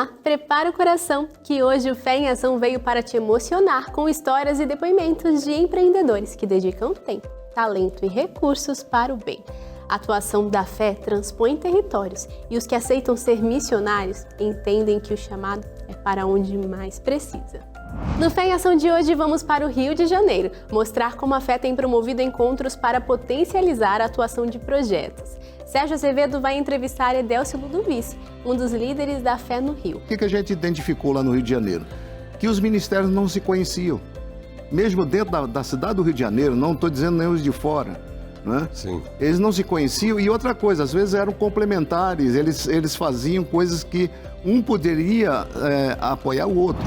lá, prepara o coração, que hoje o Fé em Ação veio para te emocionar com histórias e depoimentos de empreendedores que dedicam tempo, talento e recursos para o bem. A atuação da fé transpõe territórios e os que aceitam ser missionários entendem que o chamado é para onde mais precisa. No Fé em Ação de hoje, vamos para o Rio de Janeiro, mostrar como a fé tem promovido encontros para potencializar a atuação de projetos. Sérgio Azevedo vai entrevistar Edelcio Ludovici, um dos líderes da fé no Rio. O que a gente identificou lá no Rio de Janeiro? Que os ministérios não se conheciam. Mesmo dentro da cidade do Rio de Janeiro, não estou dizendo nem os de fora. Né? Sim. Eles não se conheciam e outra coisa, às vezes eram complementares, eles faziam coisas que um poderia apoiar o outro.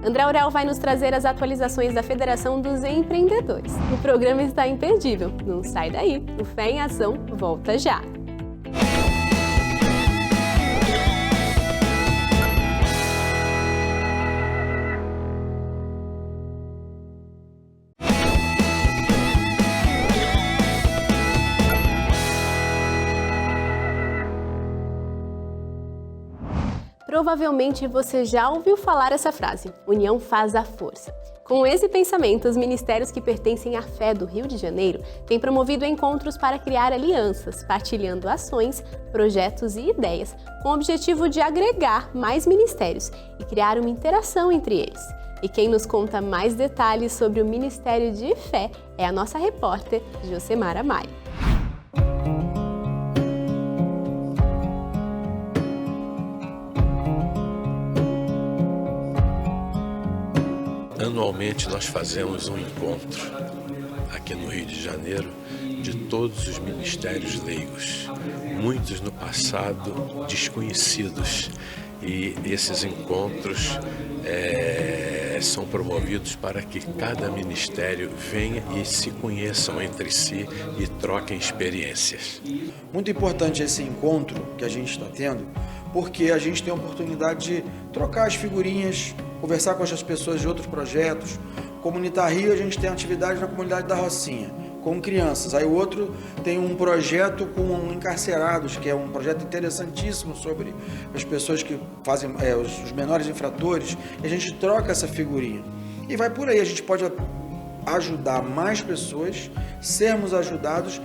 André Aurel vai nos trazer as atualizações da Federação dos Empreendedores. O programa está imperdível, não sai daí, o Fé em Ação volta já. Provavelmente você já ouviu falar essa frase, união faz a força. Com esse pensamento, os ministérios que pertencem à fé do Rio de Janeiro têm promovido encontros para criar alianças, partilhando ações, projetos e ideias, com o objetivo de agregar mais ministérios e criar uma interação entre eles. E quem nos conta mais detalhes sobre o Ministério de Fé é a nossa repórter, Josemara Maia. Anualmente nós fazemos um encontro aqui no Rio de Janeiro de todos os ministérios leigos, muitos no passado desconhecidos, e esses encontros são promovidos para que cada ministério venha e se conheçam entre si e troquem experiências. Muito importante esse encontro que a gente está tendo, porque a gente tem a oportunidade de trocar as figurinhas, conversar com as pessoas de outros projetos. Comunitar Rio, a gente tem atividade na comunidade da Rocinha, com crianças. Aí o outro tem um projeto com encarcerados, que é um projeto interessantíssimo sobre as pessoas que fazem os menores infratores. E a gente troca essa figurinha. E vai por aí, a gente pode ajudar mais pessoas, sermos ajudados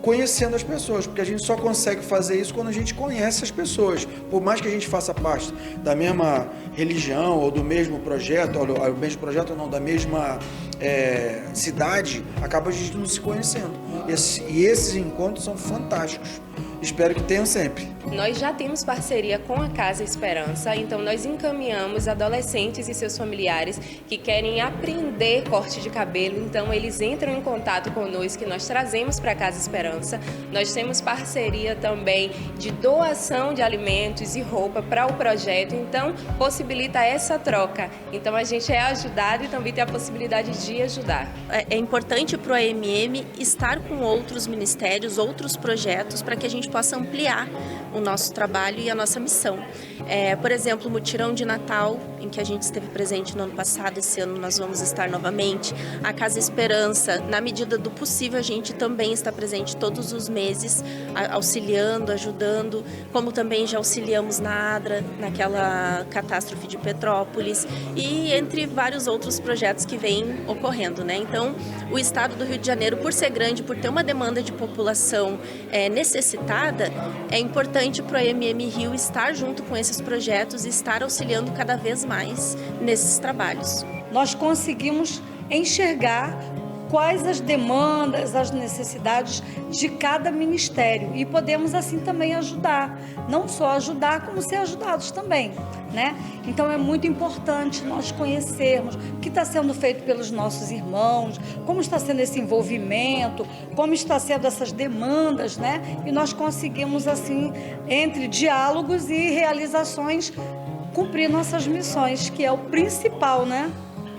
conhecendo as pessoas, porque a gente só consegue fazer isso quando a gente conhece as pessoas. Por mais que a gente faça parte da mesma religião ou do mesmo projeto, ou do mesmo projeto não, da mesma cidade, acaba a gente não se conhecendo. E esses encontros são fantásticos. Espero que tenham sempre. Nós já temos parceria com a Casa Esperança, então nós encaminhamos adolescentes e seus familiares que querem aprender corte de cabelo, então eles entram em contato conosco, que nós trazemos para a Casa Esperança. Nós temos parceria também de doação de alimentos e roupa para o projeto, então possibilita essa troca. Então a gente é ajudado e também tem a possibilidade de ajudar. É importante para o AMM estar com outros ministérios, outros projetos, para que a gente possa ampliar o nosso trabalho e a nossa missão. Por exemplo, o mutirão de Natal, em que a gente esteve presente no ano passado, esse ano nós vamos estar novamente. A Casa Esperança, na medida do possível, a gente também está presente todos os meses, auxiliando, ajudando, como também já auxiliamos na ADRA, naquela catástrofe de Petrópolis, e entre vários outros projetos que vêm ocorrendo, né? Então, o estado do Rio de Janeiro, por ser grande, por ter uma demanda de população necessitada, é importante para o AMM Rio estar junto com esses projetos e estar auxiliando cada vez mais nesses trabalhos. Nós conseguimos enxergar quais as demandas, as necessidades de cada ministério e podemos assim também ajudar, não só ajudar, como ser ajudados também, né? Então é muito importante nós conhecermos o que está sendo feito pelos nossos irmãos, como está sendo esse envolvimento, como está sendo essas demandas, né? E nós conseguimos assim, entre diálogos e realizações, cumprir nossas missões, que é o principal, né?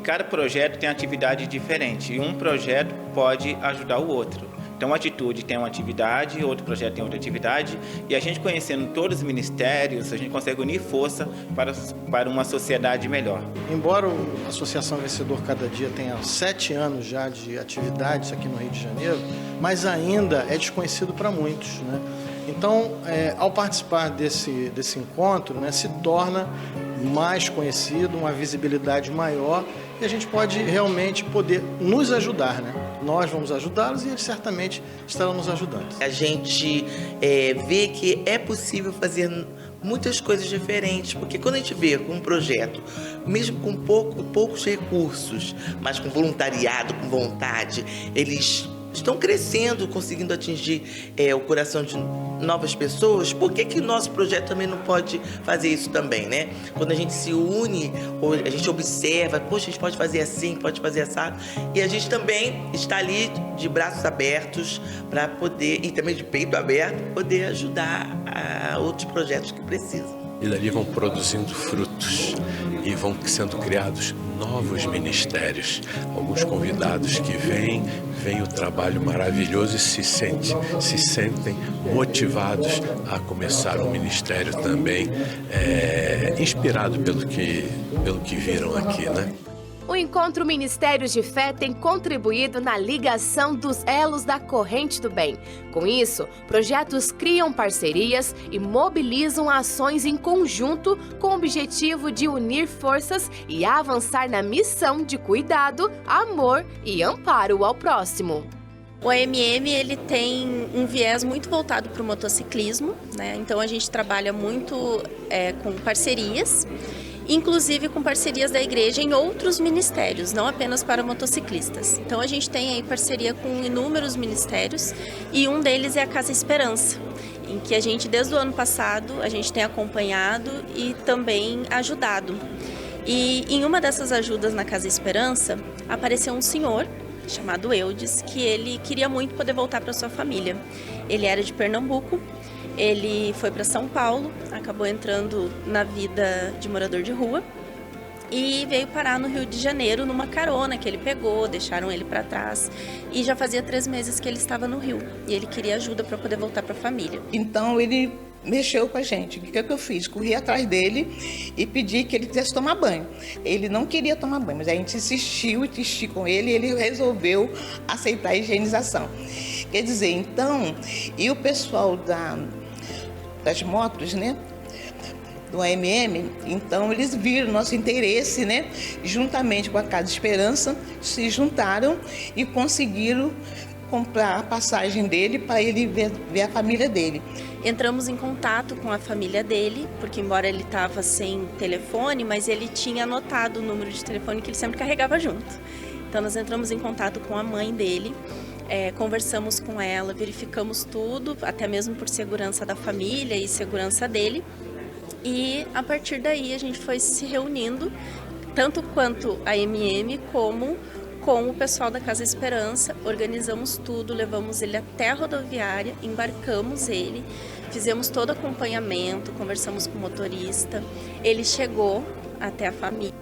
Cada projeto tem atividade diferente e um projeto pode ajudar o outro. Então, uma atitude tem uma atividade, outro projeto tem outra atividade, e a gente conhecendo todos os ministérios, a gente consegue unir força para uma sociedade melhor. Embora a Associação Vencedor Cada Dia tenha 7 anos já de atividades aqui no Rio de Janeiro, mas ainda é desconhecido para muitos, né? Então, ao participar desse encontro, né, se torna mais conhecido, uma visibilidade maior, e a gente pode realmente poder nos ajudar, né? Nós vamos ajudá-los e eles certamente estarão nos ajudando. A gente vê que é possível fazer muitas coisas diferentes, porque quando a gente vê um projeto, mesmo com poucos recursos, mas com voluntariado, com vontade, eles estão crescendo, conseguindo atingir o coração de novas pessoas, por que nosso projeto também não pode fazer isso também, né? Quando a gente se une, a gente observa, poxa, a gente pode fazer assim, pode fazer assado, e a gente também está ali de braços abertos para poder, e também de peito aberto, poder ajudar a outros projetos que precisam. E dali vão produzindo frutos e vão sendo criados novos ministérios. Alguns convidados que vêm o trabalho maravilhoso e se sentem motivados a começar um ministério também, inspirado pelo que viram aqui, né? O Encontro Ministérios de Fé tem contribuído na ligação dos elos da corrente do bem. Com isso, projetos criam parcerias e mobilizam ações em conjunto com o objetivo de unir forças e avançar na missão de cuidado, amor e amparo ao próximo. O AMM ele tem um viés muito voltado para o motociclismo, né? Então a gente trabalha muito com parcerias, inclusive com parcerias da igreja em outros ministérios, não apenas para motociclistas. Então a gente tem aí parceria com inúmeros ministérios e um deles é a Casa Esperança, em que a gente desde o ano passado a gente tem acompanhado e também ajudado. E em uma dessas ajudas na Casa Esperança apareceu um senhor chamado Eudes, que ele queria muito poder voltar para sua família. Ele era de Pernambuco. Ele foi para São Paulo, acabou entrando na vida de morador de rua e veio parar no Rio de Janeiro numa carona que ele pegou, deixaram ele para trás e já fazia 3 meses que ele estava no Rio e ele queria ajuda para poder voltar para a família. Então ele mexeu com a gente. O que eu fiz? Corri atrás dele e pedi que ele quisesse tomar banho. Ele não queria tomar banho, mas a gente insistiu com ele e ele resolveu aceitar a higienização. Quer dizer, então, e o pessoal das motos, né, do AMM, então eles viram nosso interesse, né, juntamente com a Casa Esperança, se juntaram e conseguiram comprar a passagem dele para ele ver a família dele. Entramos em contato com a família dele, porque embora ele estava sem telefone, mas ele tinha anotado o número de telefone que ele sempre carregava junto. Então nós entramos em contato com a mãe dele, conversamos com ela, verificamos tudo, até mesmo por segurança da família e segurança dele. E a partir daí a gente foi se reunindo, tanto quanto a AMM como com o pessoal da Casa Esperança, organizamos tudo, levamos ele até a rodoviária, embarcamos ele, fizemos todo o acompanhamento, conversamos com o motorista, ele chegou até a família,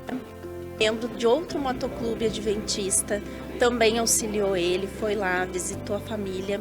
membro de outro motoclube adventista, também auxiliou ele, foi lá, visitou a família,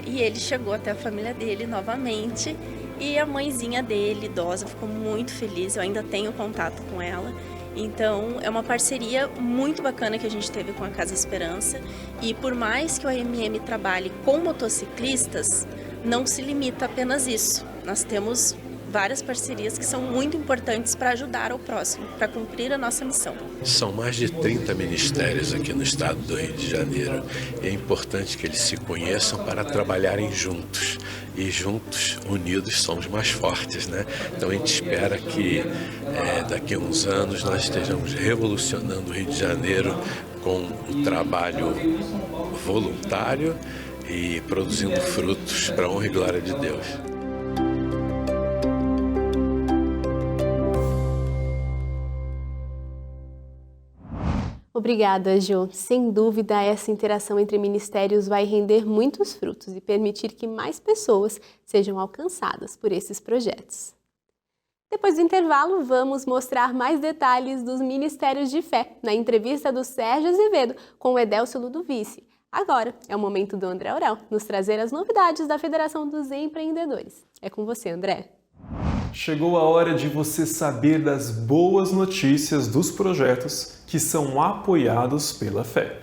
e ele chegou até a família dele novamente, e a mãezinha dele, idosa, ficou muito feliz, eu ainda tenho contato com ela. Então, é uma parceria muito bacana que a gente teve com a Casa Esperança e por mais que o AMM trabalhe com motociclistas, não se limita a apenas isso. Nós temos várias parcerias que são muito importantes para ajudar ao próximo, para cumprir a nossa missão. São mais de 30 ministérios aqui no estado do Rio de Janeiro. É importante que eles se conheçam para trabalharem juntos. E juntos, unidos, somos mais fortes, né? Então a gente espera que daqui a uns anos nós estejamos revolucionando o Rio de Janeiro com o trabalho voluntário e produzindo frutos para a honra e glória de Deus. Obrigada, Jo. Sem dúvida, essa interação entre ministérios vai render muitos frutos e permitir que mais pessoas sejam alcançadas por esses projetos. Depois do intervalo, vamos mostrar mais detalhes dos Ministérios de Fé na entrevista do Sérgio Azevedo com o Edélcio Ludovici. Agora é o momento do André Aurel nos trazer as novidades da Federação dos Empreendedores. É com você, André. Chegou a hora de você saber das boas notícias dos projetos que são apoiados pela fé.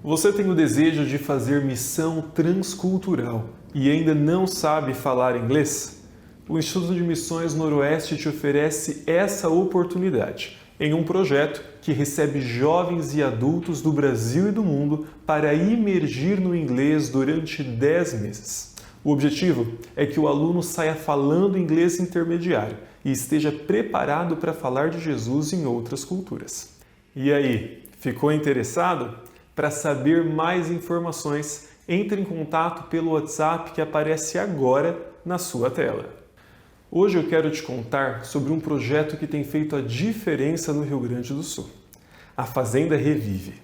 Você tem o desejo de fazer missão transcultural e ainda não sabe falar inglês? o Instituto de Missões Noroeste te oferece essa oportunidade em um projeto que recebe jovens e adultos do Brasil e do mundo para imergir no inglês durante 10 meses. O objetivo é que o aluno saia falando inglês intermediário e esteja preparado para falar de Jesus em outras culturas. E aí, ficou interessado? Para saber mais informações, entre em contato pelo WhatsApp que aparece agora na sua tela. Hoje eu quero te contar sobre um projeto que tem feito a diferença no Rio Grande do Sul, a Fazenda Revive.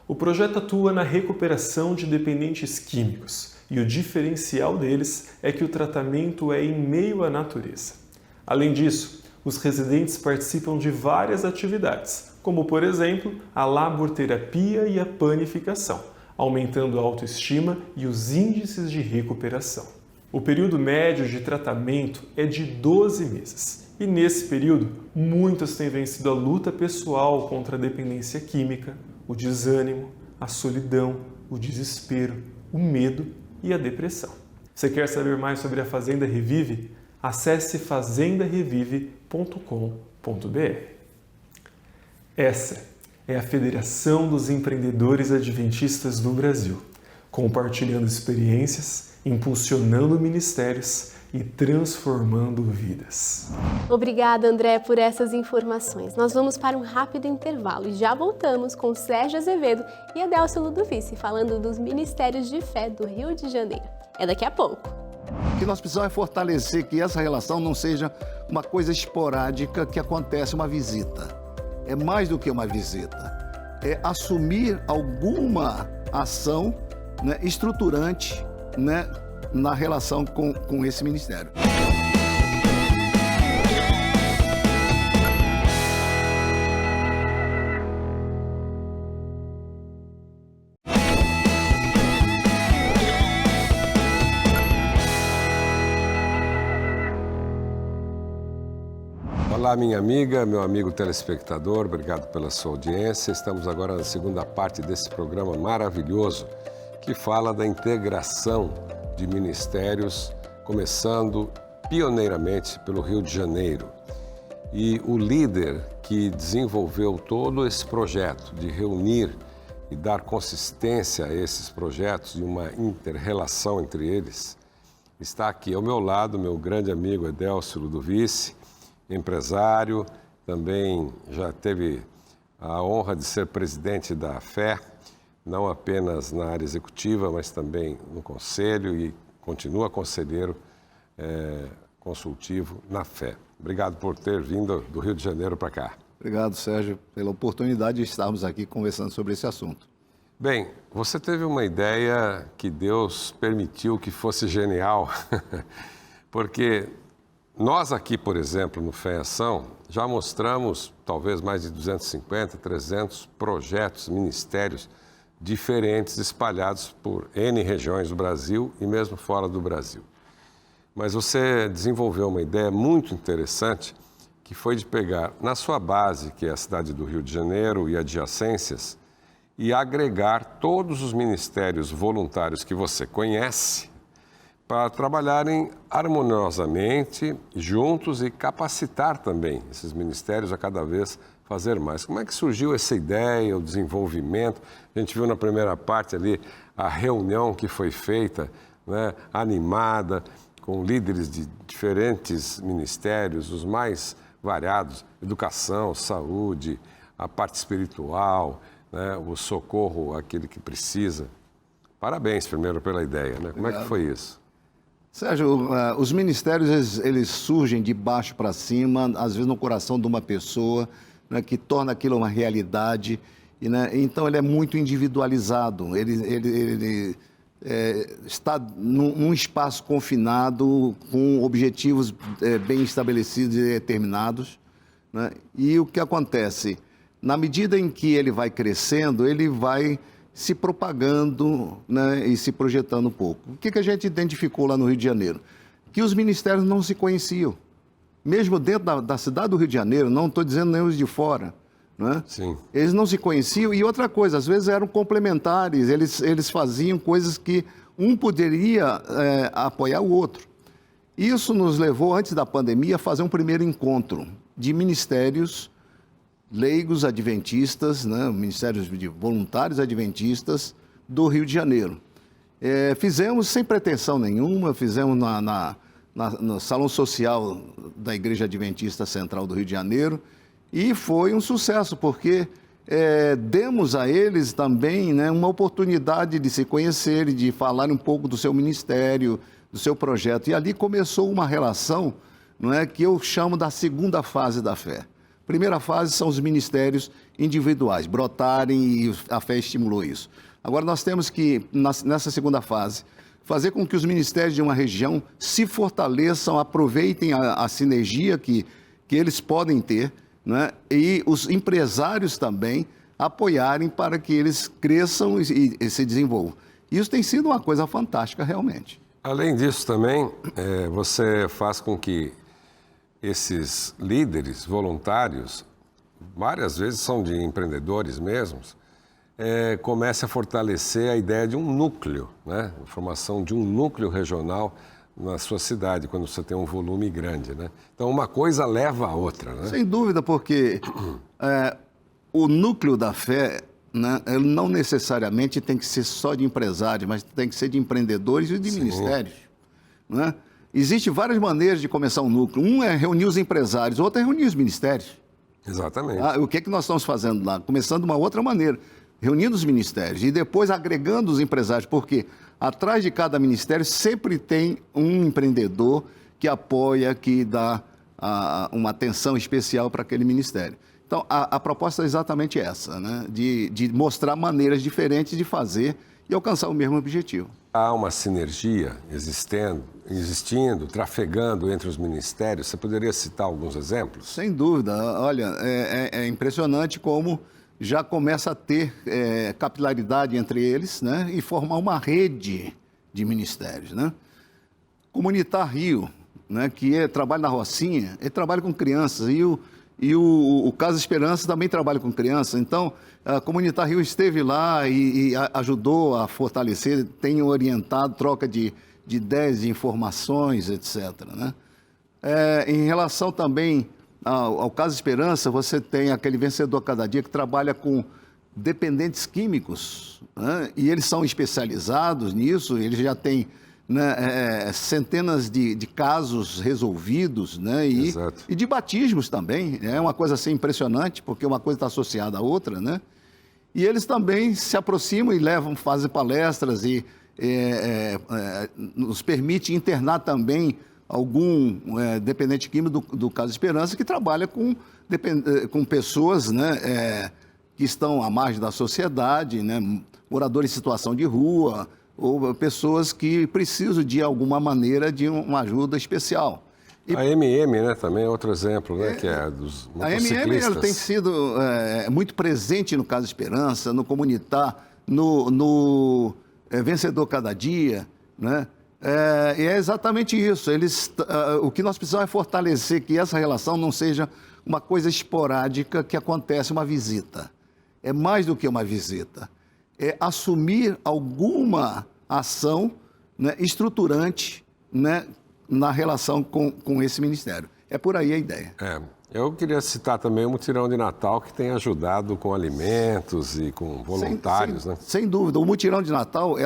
O projeto atua na recuperação de dependentes químicos e o diferencial deles é que o tratamento é em meio à natureza. Além disso, os residentes participam de várias atividades, como por exemplo a laborterapia e a panificação, aumentando a autoestima e os índices de recuperação. O período médio de tratamento é de 12 meses e nesse período muitos têm vencido a luta pessoal contra a dependência química, o desânimo, a solidão, o desespero, o medo e a depressão. Você quer saber mais sobre a Fazenda Revive? Acesse fazendarevive.com.br. Essa é a Federação dos Empreendedores Adventistas do Brasil, compartilhando experiências, impulsionando ministérios e transformando vidas. Obrigada, André, por essas informações. Nós vamos para um rápido intervalo e já voltamos com Sérgio Azevedo e Adélcio Ludovici falando dos Ministérios de Fé do Rio de Janeiro. É daqui a pouco. O que nós precisamos é fortalecer que essa relação não seja uma coisa esporádica que acontece uma visita. É mais do que uma visita. É assumir alguma ação, né, estruturante, né, na relação com esse ministério. Olá, minha amiga, meu amigo telespectador, obrigado pela sua audiência. Estamos agora na segunda parte desse programa maravilhoso que fala da integração de ministérios, começando pioneiramente pelo Rio de Janeiro. E o líder que desenvolveu todo esse projeto de reunir e dar consistência a esses projetos e uma inter-relação entre eles, está aqui ao meu lado, meu grande amigo Adélcio Ludovici, empresário, também já teve a honra de ser presidente da Fé, não apenas na área executiva, mas também no conselho e continua conselheiro consultivo na Fé. Obrigado por ter vindo do Rio de Janeiro para cá. Obrigado, Sérgio, pela oportunidade de estarmos aqui conversando sobre esse assunto. Bem, você teve uma ideia que Deus permitiu que fosse genial, porque nós aqui, por exemplo, no Fé em Ação, já mostramos talvez mais de 250, 300 projetos, ministérios diferentes espalhados por N regiões do Brasil e mesmo fora do Brasil. Mas você desenvolveu uma ideia muito interessante, que foi de pegar na sua base, que é a cidade do Rio de Janeiro e adjacências, e agregar todos os ministérios voluntários que você conhece para trabalharem harmoniosamente, juntos e capacitar também esses ministérios a cada vez fazer mais. Como é que surgiu essa ideia, o desenvolvimento? A gente viu na primeira parte ali a reunião que foi feita, né, animada, com líderes de diferentes ministérios, os mais variados, educação, saúde, a parte espiritual, né, o socorro àquele que precisa. Parabéns primeiro pela ideia, né? Como é que foi isso? Sérgio, os ministérios eles surgem de baixo para cima, às vezes no coração de uma pessoa, né, que torna aquilo uma realidade. E, né, então ele é muito individualizado, ele está num espaço confinado, com objetivos bem estabelecidos e determinados. Né? E o que acontece? Na medida em que ele vai crescendo, ele vai se propagando, né, e se projetando um pouco. O que a gente identificou lá no Rio de Janeiro? Que os ministérios não se conheciam. Mesmo dentro da cidade do Rio de Janeiro, não estou dizendo nem os de fora, né? Sim. Eles não se conheciam. E outra coisa, às vezes eram complementares, eles faziam coisas que um poderia apoiar o outro. Isso nos levou, antes da pandemia, a fazer um primeiro encontro de ministérios leigos adventistas, né, ministérios de voluntários adventistas do Rio de Janeiro. Fizemos sem pretensão nenhuma, fizemos no Salão Social da Igreja Adventista Central do Rio de Janeiro e foi um sucesso, porque demos a eles também, né, uma oportunidade de se conhecerem, de falar um pouco do seu ministério, do seu projeto. E ali começou uma relação, não é, que eu chamo da segunda fase da fé. Primeira fase são os ministérios individuais, brotarem e a fé estimulou isso. Agora nós temos que, nessa segunda fase, fazer com que os ministérios de uma região se fortaleçam, aproveitem a sinergia que eles podem ter, né? E os empresários também apoiarem para que eles cresçam e se desenvolvam. Isso tem sido uma coisa fantástica, realmente. Além disso também, você faz com que esses líderes voluntários, várias vezes são de empreendedores mesmos, comece a fortalecer a ideia de um núcleo, né? A formação de um núcleo regional na sua cidade, quando você tem um volume grande, né? Então, uma coisa leva a outra, né? Sem dúvida, porque o núcleo da fé, né, ele não necessariamente tem que ser só de empresários, mas tem que ser de empreendedores e de ministérios, né? Existem várias maneiras de começar um núcleo. Um é reunir os empresários, o outro é reunir os ministérios. Exatamente. O que nós estamos fazendo lá? Começando de uma outra maneira, reunindo os ministérios e depois agregando os empresários, porque atrás de cada ministério sempre tem um empreendedor que apoia, que dá uma atenção especial para aquele ministério. Então, a proposta é exatamente essa, né? De mostrar maneiras diferentes de fazer e alcançar o mesmo objetivo. Há uma sinergia existindo, trafegando entre os ministérios. Você poderia citar alguns exemplos? Sem dúvida. Olha, é impressionante como já começa a ter capilaridade entre eles, né? E formar uma rede de ministérios, né? Comunitar Rio, né? Que trabalha na Rocinha, ele trabalha com crianças e o Casa Esperança também trabalha com crianças. Então, a Comunitar Rio esteve lá e ajudou a fortalecer, tem orientado troca de ideias, de informações, etc., né? Em relação também ao Casa Esperança, você tem aquele Vencedor Cada Dia que trabalha com dependentes químicos, né? E eles são especializados nisso, eles já têm, né, centenas de casos resolvidos, né? E de batismos também. É uma coisa assim impressionante, porque uma coisa está associada à outra, né? E eles também se aproximam e fazem palestras e nos permite internar também algum dependente químico do Casa Esperança que trabalha com pessoas, né, que estão à margem da sociedade, né, moradores em situação de rua, ou pessoas que precisam, de alguma maneira, de uma ajuda especial. A MM, né, também é outro exemplo, né, que é dos motociclistas. A MM tem sido muito presente no Casa Esperança, no Comunitar, no Vencedor Cada Dia, né? E é exatamente isso. O que nós precisamos é fortalecer que essa relação não seja uma coisa esporádica que acontece uma visita. É mais do que uma visita. É assumir alguma ação, né, estruturante, né, na relação com esse ministério. É por aí a ideia. Eu queria citar também o Mutirão de Natal, que tem ajudado com alimentos e com voluntários, né? Sem dúvida. O Mutirão de Natal,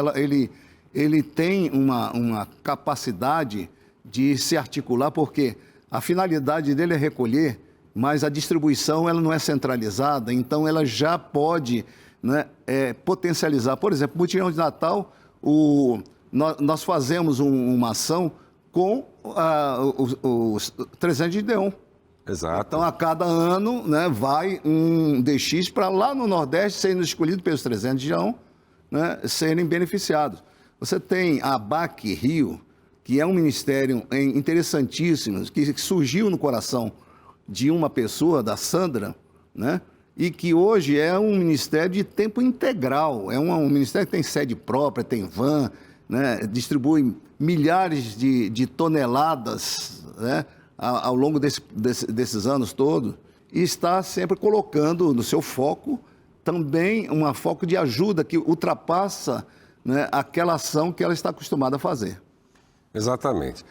ele tem uma capacidade de se articular, porque a finalidade dele é recolher, mas a distribuição ela não é centralizada, então ela já pode, né, potencializar. Por exemplo, o Mutirão de Natal, nós fazemos uma ação com os 300 de Gideon. Exato. Então, a cada ano, né, vai um DX para lá no Nordeste, sendo escolhido pelos 300 de Gideon, né, serem beneficiados. Você tem a ABAC Rio, que é um ministério interessantíssimo, que surgiu no coração de uma pessoa, da Sandra, né, e que hoje é um ministério de tempo integral. É um ministério que tem sede própria, tem van, né, distribui milhares de toneladas, né, ao longo desses anos todos, e está sempre colocando no seu foco também um foco de ajuda que ultrapassa, né, aquela ação que ela está acostumada a fazer. Exatamente.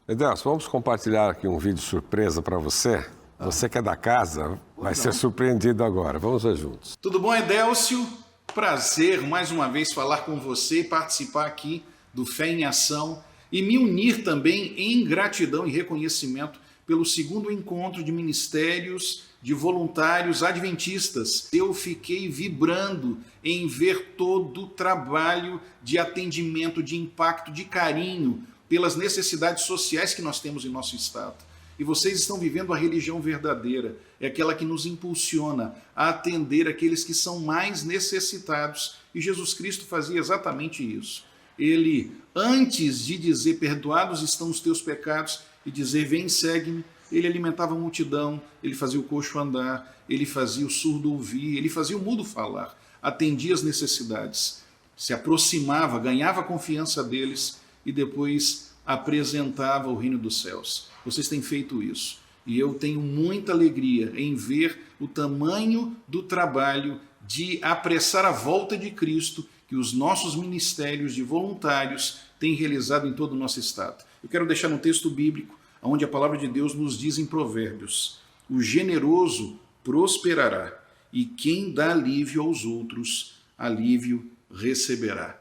Edelcio, vamos compartilhar aqui um vídeo surpresa para você. Você que é da casa, vai ser surpreendido agora. Vamos ver juntos. Tudo bom, Edelcio? Prazer mais uma vez falar com você e participar aqui do Fé em Ação e me unir também em gratidão e reconhecimento pelo segundo encontro de ministérios de voluntários adventistas. Eu fiquei vibrando em ver todo o trabalho de atendimento, de impacto, de carinho pelas necessidades sociais que nós temos em nosso estado. E vocês estão vivendo a religião verdadeira, é aquela que nos impulsiona a atender aqueles que são mais necessitados. E Jesus Cristo fazia exatamente isso. Ele, antes de dizer, perdoados estão os teus pecados, e dizer, vem, segue-me, ele alimentava a multidão, ele fazia o coxo andar, ele fazia o surdo ouvir, ele fazia o mudo falar, atendia as necessidades, se aproximava, ganhava a confiança deles e depois apresentava o reino dos céus. Vocês têm feito isso. E eu tenho muita alegria em ver o tamanho do trabalho de apressar a volta de Cristo que os nossos ministérios de voluntários têm realizado em todo o nosso estado. Eu quero deixar um texto bíblico onde a palavra de Deus nos diz em Provérbios: o generoso prosperará, e quem dá alívio aos outros, alívio receberá.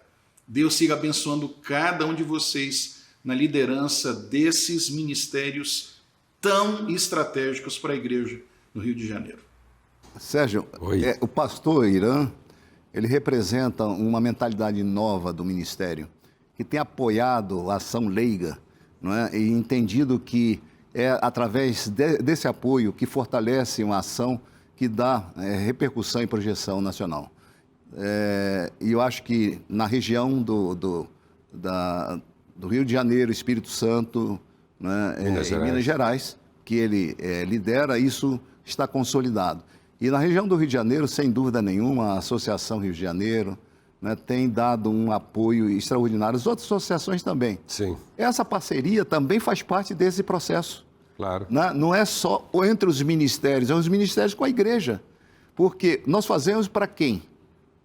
Deus siga abençoando cada um de vocês na liderança desses ministérios tão estratégicos para a igreja no Rio de Janeiro. Sérgio, o pastor Irã, ele representa uma mentalidade nova do ministério, que tem apoiado a ação leiga, não é? E entendido que é através desse apoio que fortalece uma ação que dá repercussão e projeção nacional. E eu acho que na região do Rio de Janeiro, Espírito Santo, né, e Minas Gerais, que ele lidera, isso está consolidado. E na região do Rio de Janeiro, sem dúvida nenhuma, a Associação Rio de Janeiro, né, tem dado um apoio extraordinário. As outras associações também. Sim. Essa parceria também faz parte desse processo. Claro. Né? Não é só entre os ministérios, é os ministérios com a igreja. Porque nós fazemos para quem?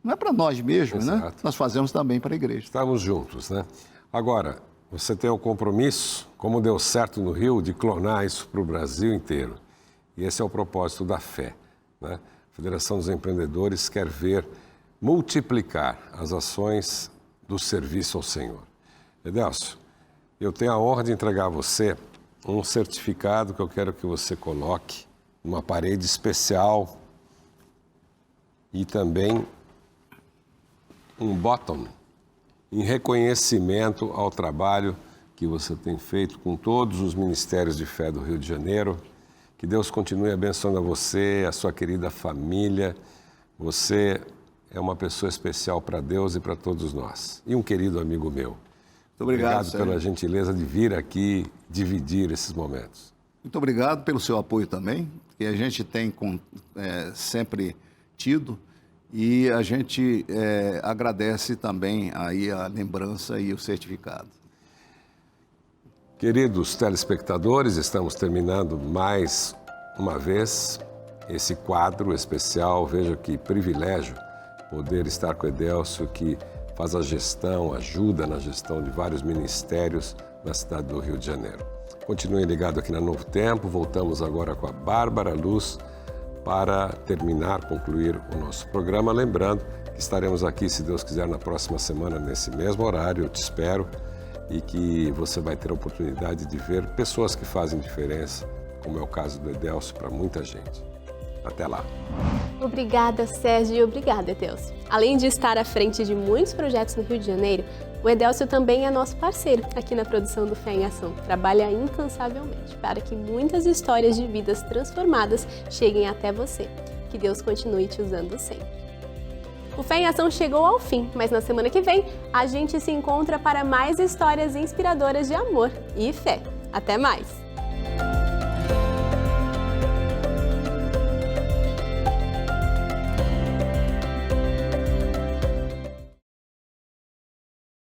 Não é para nós mesmos, né? Nós fazemos também para a igreja. Estamos juntos, né? Agora, você tem o compromisso, como deu certo no Rio, de clonar isso para o Brasil inteiro. E esse é o propósito da fé, né? A Federação dos Empreendedores quer ver multiplicar as ações do serviço ao Senhor. Edelcio, eu tenho a honra de entregar a você um certificado que eu quero que você coloque numa parede especial e também um bottom em reconhecimento ao trabalho que você tem feito com todos os ministérios de fé do Rio de Janeiro. Que Deus continue abençoando a você, a sua querida família. Você é uma pessoa especial para Deus e para todos nós. E um querido amigo meu. Muito obrigado, Sérgio, pela gentileza de vir aqui dividir esses momentos. Muito obrigado pelo seu apoio também, que a gente tem sempre tido. E a gente agradece também aí a lembrança e o certificado. Queridos telespectadores, estamos terminando mais uma vez esse quadro especial. Veja que privilégio poder estar com o Edelcio, que faz a gestão, ajuda na gestão de vários ministérios na cidade do Rio de Janeiro. Continuem ligados aqui na Novo Tempo. Voltamos agora com a Bárbara Luz para concluir o nosso programa. Lembrando que estaremos aqui, se Deus quiser, na próxima semana, nesse mesmo horário. Eu te espero e que você vai ter a oportunidade de ver pessoas que fazem diferença, como é o caso do Edelcio, para muita gente. Até lá. Obrigada, Sérgio, e obrigada, Edelcio. Além de estar à frente de muitos projetos no Rio de Janeiro, o Edelcio também é nosso parceiro aqui na produção do Fé em Ação. Trabalha incansavelmente para que muitas histórias de vidas transformadas cheguem até você. Que Deus continue te usando sempre. O Fé em Ação chegou ao fim, mas na semana que vem a gente se encontra para mais histórias inspiradoras de amor e fé. Até mais!